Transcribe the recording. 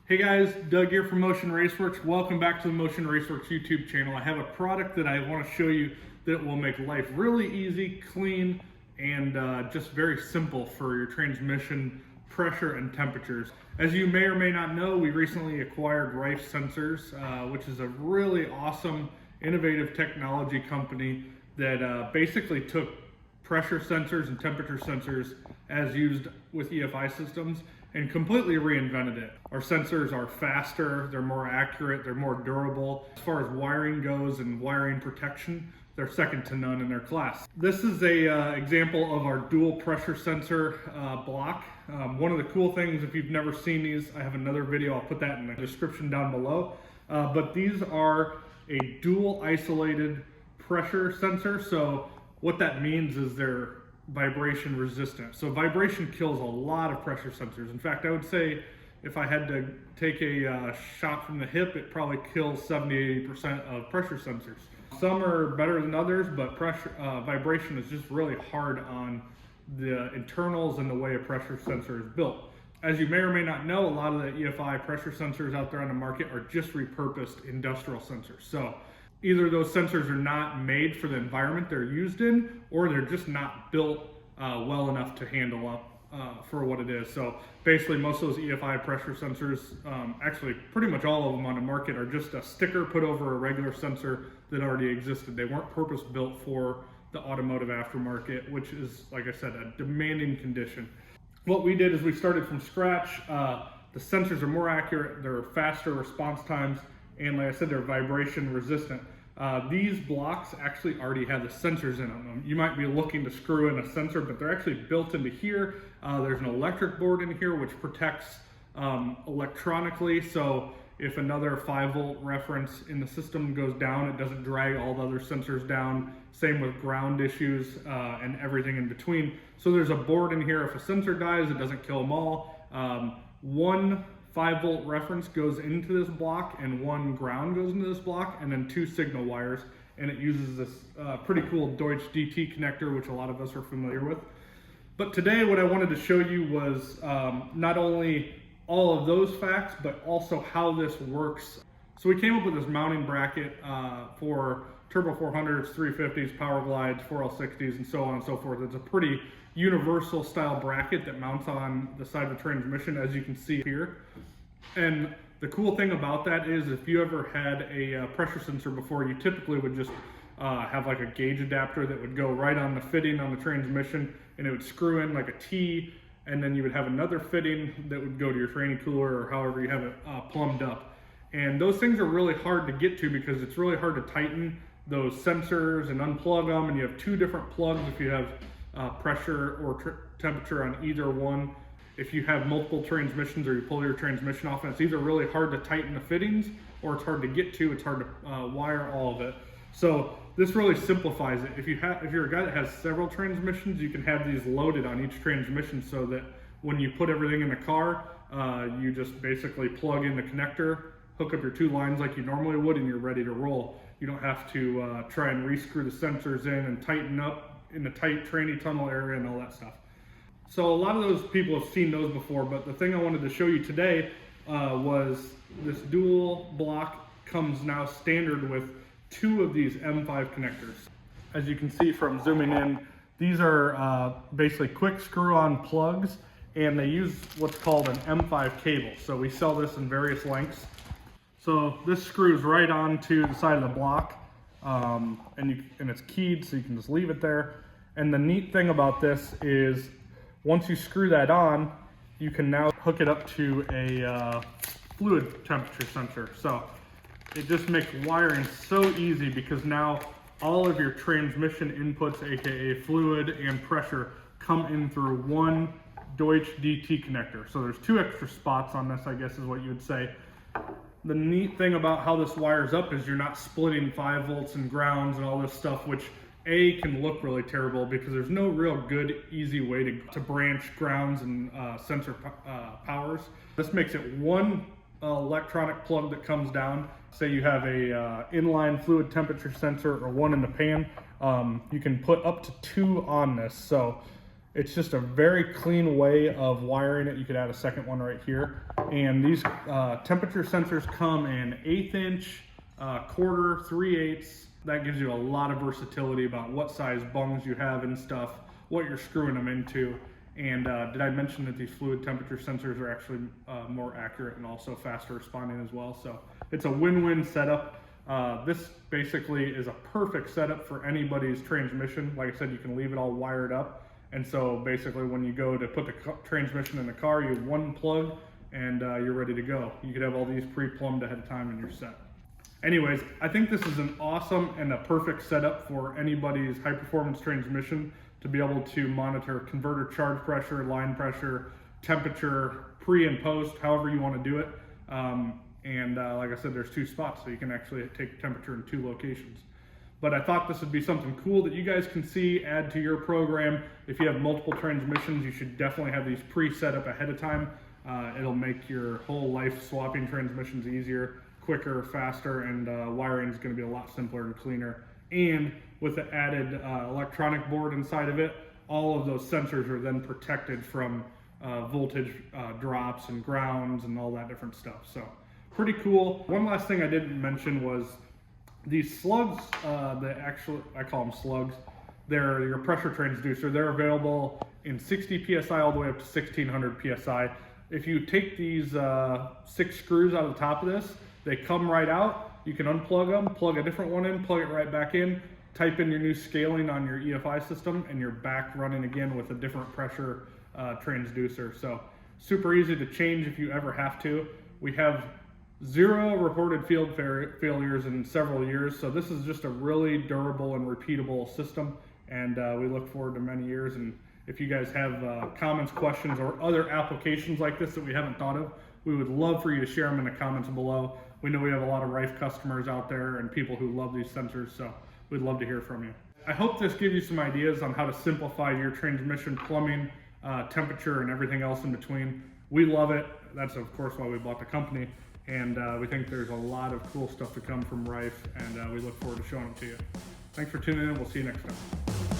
Hey guys, Doug here from Motion Raceworks. Welcome back to the Motion Raceworks YouTube channel. I have a product that I want to show you that will make life really easy, clean, and just very simple for your transmission pressure and temperatures. As you may or may not know, we recently acquired Rife Sensors, which is a really awesome, innovative technology company that basically took pressure sensors and temperature sensors as used with EFI systems and completely reinvented it. Our sensors are faster, they're more accurate, they're more durable. As far as wiring goes and wiring protection, they're second to none in their class. This is a example of our dual pressure sensor block. One of the cool things, if you've never seen these, I have another video, I'll put that in the description down below. But these are a dual isolated pressure sensor. So what that means is they're vibration resistant. So vibration kills a lot of pressure sensors. In fact, I would say if I had to take a shot from the hip, it probably kills 70-80% of pressure sensors. Some are better than others, but vibration is just really hard on the internals and the way a pressure sensor is built. As you may or may not know, a lot of the EFI pressure sensors out there on the market are just repurposed industrial sensors. So either those sensors are not made for the environment they're used in, or they're just not built well enough to handle up for what it is. So basically most of those EFI pressure sensors, actually pretty much all of them on the market, are just a sticker put over a regular sensor that already existed. They weren't purpose built for the automotive aftermarket, which is, like I said, a demanding condition. What we did is we started from scratch. The sensors are more accurate, they're faster response times, and like I said, they're vibration resistant. These blocks actually already have the sensors in them. You might be looking to screw in a sensor, but they're actually built into here. There's an electric board in here which protects electronically, so if another 5-volt reference in the system goes down, it doesn't drag all the other sensors down. Same with ground issues and everything in between. So there's a board in here. If a sensor dies, it doesn't kill them all. One 5-volt reference goes into this block and one ground goes into this block, and then 2 signal wires, and it uses this pretty cool Deutsch DT connector, which a lot of us are familiar with. But today what I wanted to show you was not only all of those facts, but also how this works. So we came up with this mounting bracket for Turbo 400s, 350s, Power Glides, 4L60s, and so on and so forth. It's a pretty universal style bracket that mounts on the side of the transmission, as you can see here. And the cool thing about that is if you ever had a pressure sensor before, you typically would just have like a gauge adapter that would go right on the fitting on the transmission, and it would screw in like a T, and then you would have another fitting that would go to your training cooler or however you have it plumbed up. And those things are really hard to get to because it's really hard to tighten those sensors and unplug them, and you have 2 different plugs if you have pressure or temperature on either one. If you have multiple transmissions or you pull your transmission off, and it's either really hard to tighten the fittings or it's hard to get to, it's hard to wire all of it. So this really simplifies it. If you're a guy that has several transmissions, you can have these loaded on each transmission so that when you put everything in the car, you just basically plug in the connector, hook up your 2 lines like you normally would, and you're ready to roll. You don't have to try and re-screw the sensors in and tighten up in the tight tranny tunnel area and all that stuff. So a lot of those people have seen those before, but the thing I wanted to show you today was this dual block comes now standard with 2 of these M5 connectors. As you can see from zooming in, these are basically quick screw-on plugs, and they use what's called an M5 cable. So we sell this in various lengths. So this screws right onto the side of the block, and it's keyed, so you can just leave it there. And the neat thing about this is once you screw that on, you can now hook it up to a fluid temperature sensor. So it just makes wiring so easy because now all of your transmission inputs, aka fluid and pressure, come in through one Deutsch DT connector. So there's 2 extra spots on this, I guess is what you would say. The neat thing about how this wires up is you're not splitting 5 volts and grounds and all this stuff, which can look really terrible because there's no real good, easy way to branch grounds and sensor powers. This makes it one electronic plug that comes down. Say you have a inline fluid temperature sensor or one in the pan, you can put up to 2 on this. So It's just a very clean way of wiring it. You could add a second one right here. And these temperature sensors come in 1/8 inch, quarter, 3/8. That gives you a lot of versatility about what size bungs you have and stuff, what you're screwing them into. And did I mention that these fluid temperature sensors are actually more accurate and also faster responding as well? So it's a win-win setup. This basically is a perfect setup for anybody's transmission. Like I said, you can leave it all wired up. And so basically when you go to put the transmission in the car, you have one plug and you're ready to go. You could have all these pre-plumbed ahead of time and you're set. Anyways, I think this is an awesome and a perfect setup for anybody's high performance transmission to be able to monitor converter charge pressure, line pressure, temperature, pre and post, however you want to do it. Like I said, there's 2 spots, so you can actually take temperature in 2 locations. But I thought this would be something cool that you guys can see, add to your program. If you have multiple transmissions, you should definitely have these pre-set up ahead of time. It'll make your whole life swapping transmissions easier, quicker, faster, and wiring is going to be a lot simpler and cleaner. And with the added electronic board inside of it, all of those sensors are then protected from voltage drops and grounds and all that different stuff. So pretty cool. One last thing I didn't mention was these slugs, I call them slugs. They're your pressure transducer. They're available in 60 PSI all the way up to 1600 PSI. If you take these 6 screws out of the top of this, they come right out. You can unplug them, plug a different one in, plug it right back in, type in your new scaling on your EFI system, and you're back running again with a different pressure transducer. So super easy to change if you ever have to. We have 0 reported field failures in several years, so this is just a really durable and repeatable system, and we look forward to many years. And if you guys have comments, questions, or other applications like this that we haven't thought of, we would love for you to share them in the comments below. We know we have a lot of Rife customers out there and people who love these sensors, so we'd love to hear from you. I hope this gives you some ideas on how to simplify your transmission plumbing, temperature, and everything else in between. We love it. That's of course why we bought the company. And we think there's a lot of cool stuff to come from Rife, and we look forward to showing it to you. Thanks for tuning in. We'll see you next time.